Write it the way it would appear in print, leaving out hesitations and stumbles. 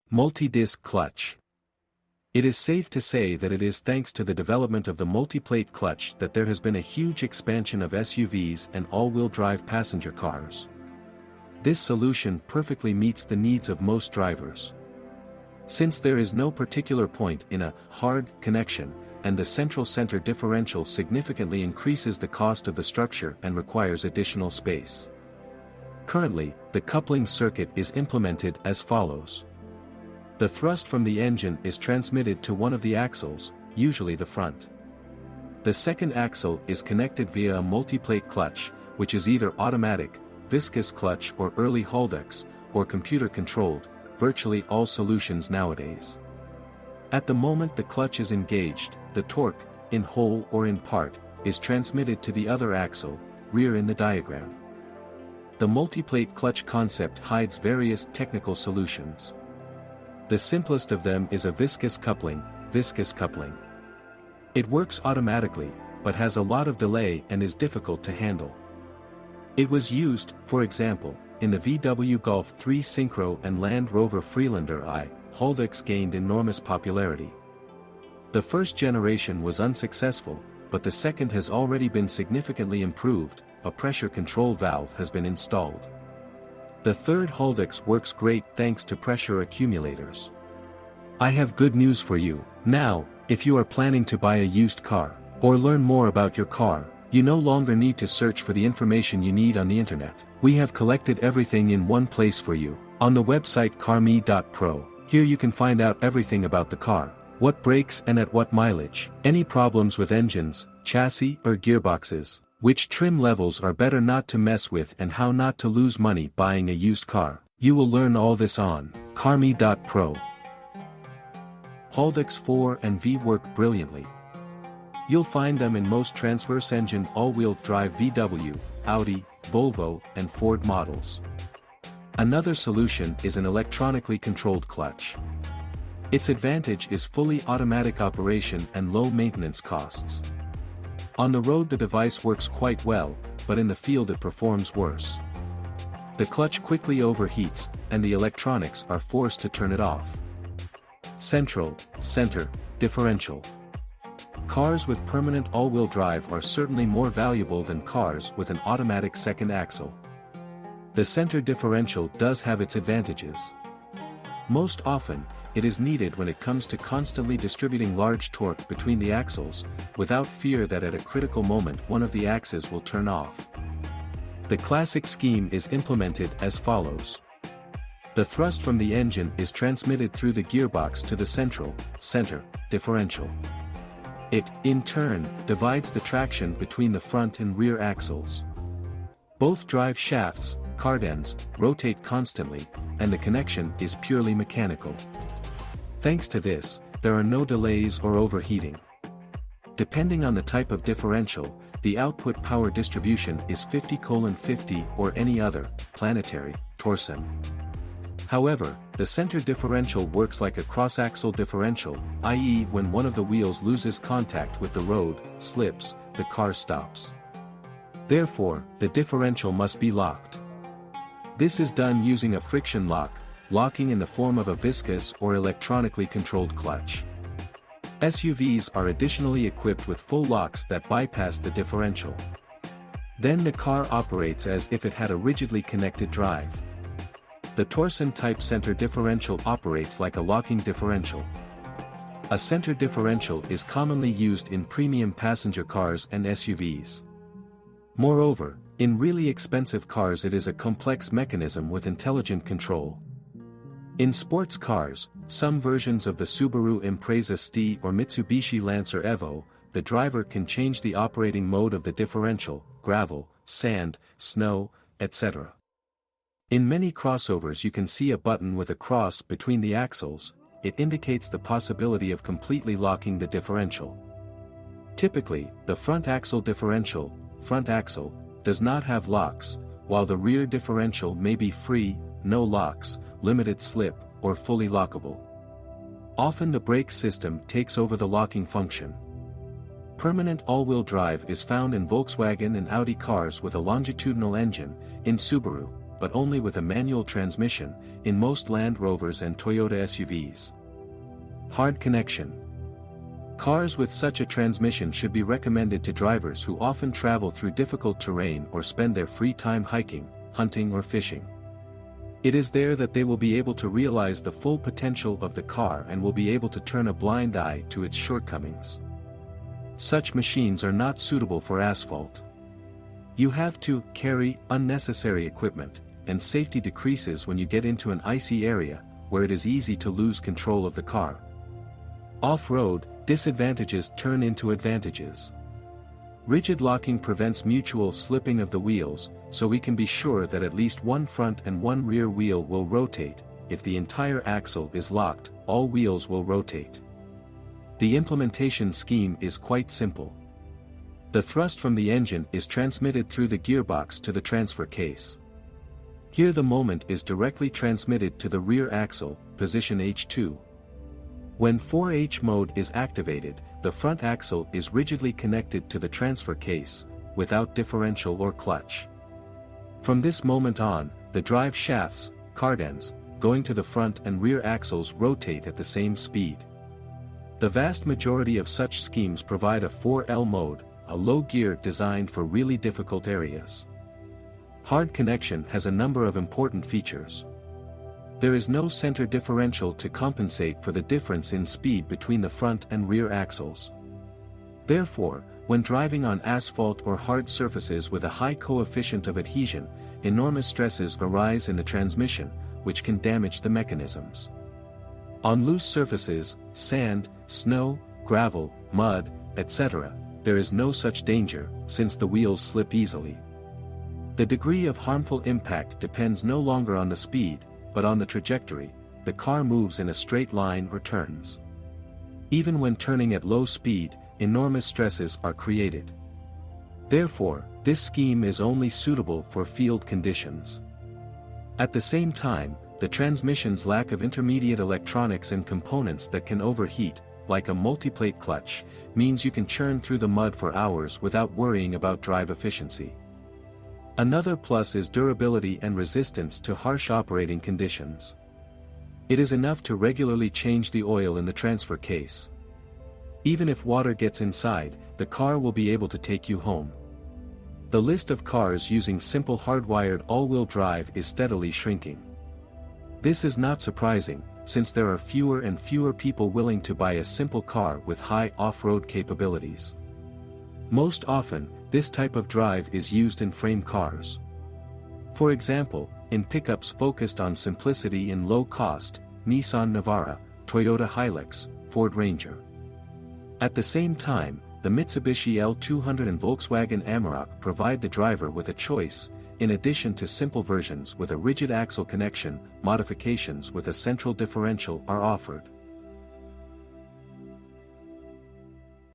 Multi-disc clutch. It is safe to say that it is thanks to the development of the multi-plate clutch that there has been a huge expansion of SUVs and all-wheel drive passenger cars. This solution perfectly meets the needs of most drivers. Since there is no particular point in a hard connection, and the central center differential significantly increases the cost of the structure and requires additional space. Currently, the coupling circuit is implemented as follows. The thrust from the engine is transmitted to one of the axles, usually the front. The second axle is connected via a multi-plate clutch, which is either automatic, viscous clutch or early Haldex, or computer-controlled, virtually all solutions nowadays. At the moment the clutch is engaged, the torque, in whole or in part, is transmitted to the other axle, rear in the diagram. The multi-plate clutch concept hides various technical solutions. The simplest of them is a viscous coupling. It works automatically, but has a lot of delay and is difficult to handle. It was used, for example, in the VW Golf 3 Synchro and Land Rover Freelander I. Haldex gained enormous popularity. The first generation was unsuccessful, but the second has already been significantly improved. A pressure control valve has been installed. The third Haldex works great thanks to pressure accumulators. I have good news for you. Now, if you are planning to buy a used car, or learn more about your car, you no longer need to search for the information you need on the internet. We have collected everything in one place for you, on the website carme.pro. Here you can find out everything about the car, what breaks and at what mileage, any problems with engines, chassis or gearboxes, which trim levels are better not to mess with and how not to lose money buying a used car. You will learn all this on carme.pro. Haldex 4 and V work brilliantly. You'll find them in most transverse engine all-wheel drive VW, Audi, Volvo, and Ford models. Another solution is an electronically controlled clutch. Its advantage is fully automatic operation and low maintenance costs. On the road the device works quite well, but in the field it performs worse. The clutch quickly overheats, and the electronics are forced to turn it off. Center, differential. Cars with permanent all-wheel drive are certainly more valuable than cars with an automatic second axle. The center differential does have its advantages. Most often, it is needed when it comes to constantly distributing large torque between the axles, without fear that at a critical moment one of the axes will turn off. The classic scheme is implemented as follows. The thrust from the engine is transmitted through the gearbox to the center differential. It, in turn, divides the traction between the front and rear axles. Both drive shafts, cardends, rotate constantly, and the connection is purely mechanical. Thanks to this, there are no delays or overheating. Depending on the type of differential, the output power distribution is 50:50 or any other, planetary, torsion. However, the center differential works like a cross-axle differential, i.e. when one of the wheels loses contact with the road, slips, the car stops. Therefore, the differential must be locked. This is done using a friction lock, locking in the form of a viscous or electronically controlled clutch. SUVs are additionally equipped with full locks that bypass the differential. Then the car operates as if it had a rigidly connected drive. The torsion-type center differential operates like a locking differential. A center differential is commonly used in premium passenger cars and SUVs. Moreover, in really expensive cars it is a complex mechanism with intelligent control. In sports cars, some versions of the Subaru Impreza ST or Mitsubishi Lancer Evo, the driver can change the operating mode of the differential, gravel, sand, snow, etc. In many crossovers you can see a button with a cross between the axles. It indicates the possibility of completely locking the differential. Typically, the front axle differential, front axle, does not have locks, while the rear differential may be free, no locks, limited slip, or fully lockable. Often the brake system takes over the locking function. Permanent all-wheel drive is found in Volkswagen and Audi cars with a longitudinal engine. In Subaru, but only with a manual transmission, in most Land Rovers and Toyota SUVs. Hard connection. Cars with such a transmission should be recommended to drivers who often travel through difficult terrain or spend their free time hiking, hunting or fishing. It is there that they will be able to realize the full potential of the car and will be able to turn a blind eye to its shortcomings. Such machines are not suitable for asphalt. You have to carry unnecessary equipment, and safety decreases when you get into an icy area, where it is easy to lose control of the car. Off-road, disadvantages turn into advantages. Rigid locking prevents mutual slipping of the wheels, so we can be sure that at least one front and one rear wheel will rotate. If the entire axle is locked, all wheels will rotate. The implementation scheme is quite simple. The thrust from the engine is transmitted through the gearbox to the transfer case. Here the moment is directly transmitted to the rear axle, position H2. When 4H mode is activated, the front axle is rigidly connected to the transfer case, without differential or clutch. From this moment on, the drive shafts, cardans, going to the front and rear axles rotate at the same speed. The vast majority of such schemes provide a 4L mode, a low gear designed for really difficult areas. Hard connection has a number of important features. There is no center differential to compensate for the difference in speed between the front and rear axles. Therefore, when driving on asphalt or hard surfaces with a high coefficient of adhesion, enormous stresses arise in the transmission, which can damage the mechanisms. On loose surfaces, sand, snow, gravel, mud, etc., there is no such danger, since the wheels slip easily. The degree of harmful impact depends no longer on the speed, but on the trajectory. The car moves in a straight line or turns. Even when turning at low speed, enormous stresses are created. Therefore, this scheme is only suitable for field conditions. At the same time, the transmission's lack of intermediate electronics and components that can overheat, like a multiplate clutch, means you can churn through the mud for hours without worrying about drive efficiency. Another plus is durability and resistance to harsh operating conditions. It is enough to regularly change the oil in the transfer case. Even if water gets inside, the car will be able to take you home. The list of cars using simple hardwired all-wheel drive is steadily shrinking. This is not surprising, since there are fewer and fewer people willing to buy a simple car with high off-road capabilities. Most often, this type of drive is used in frame cars. For example, in pickups focused on simplicity and low cost, Nissan Navara, Toyota Hilux, Ford Ranger. At the same time, the Mitsubishi L200 and Volkswagen Amarok provide the driver with a choice. In addition to simple versions with a rigid axle connection, modifications with a central differential are offered.